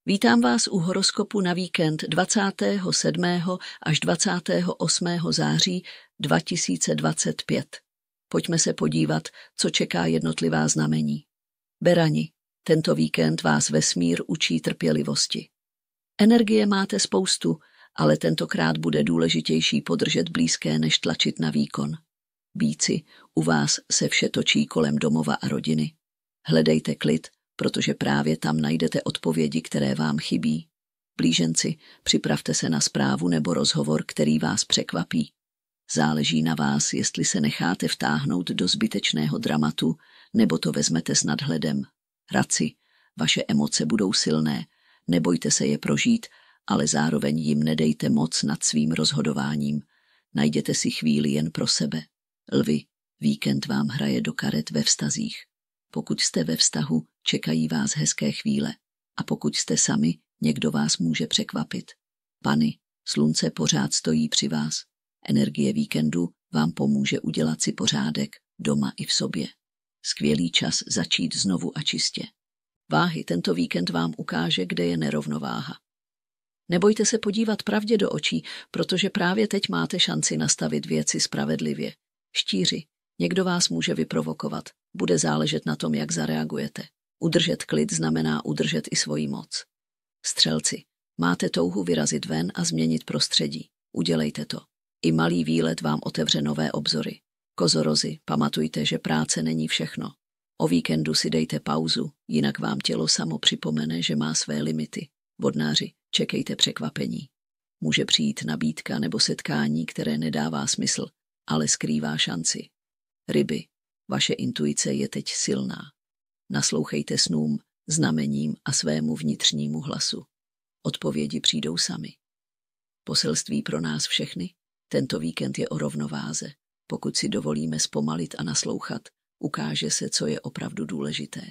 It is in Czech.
Vítám vás u horoskopu na víkend 27. až 28. září 2025. Pojďme se podívat, co čeká jednotlivá znamení. Berani, tento víkend vás vesmír učí trpělivosti. Energie máte spoustu, ale tentokrát bude důležitější podržet blízké, než tlačit na výkon. Býci, u vás se vše točí kolem domova a rodiny. Hledejte klid, protože právě tam najdete odpovědi, které vám chybí. Blíženci, připravte se na zprávu nebo rozhovor, který vás překvapí. Záleží na vás, jestli se necháte vtáhnout do zbytečného dramatu, nebo to vezmete s nadhledem. Raci, vaše emoce budou silné, nebojte se je prožít, ale zároveň jim nedejte moc nad svým rozhodováním. Najděte si chvíli jen pro sebe. Lvi, víkend vám hraje do karet ve vztazích. Pokud jste ve vztahu, čekají vás hezké chvíle. A pokud jste sami, někdo vás může překvapit. Pany, slunce pořád stojí při vás. Energie víkendu vám pomůže udělat si pořádek, doma i v sobě. Skvělý čas začít znovu a čistě. Váhy, tento víkend vám ukáže, kde je nerovnováha. Nebojte se podívat pravdě do očí, protože právě teď máte šanci nastavit věci spravedlivě. Štíři, někdo vás může vyprovokovat, bude záležet na tom, jak zareagujete. Udržet klid znamená udržet i svoji moc. Střelci, máte touhu vyrazit ven a změnit prostředí. Udělejte to. I malý výlet vám otevře nové obzory. Kozorozi, pamatujte, že práce není všechno. O víkendu si dejte pauzu, jinak vám tělo samo připomene, že má své limity. Vodnáři, čekejte překvapení. Může přijít nabídka nebo setkání, které nedává smysl, ale skrývá šanci. Ryby, vaše intuice je teď silná. Naslouchejte snům, znamením a svému vnitřnímu hlasu. Odpovědi přijdou sami. Poselství pro nás všechny? Tento víkend je o rovnováze. Pokud si dovolíme zpomalit a naslouchat, ukáže se, co je opravdu důležité.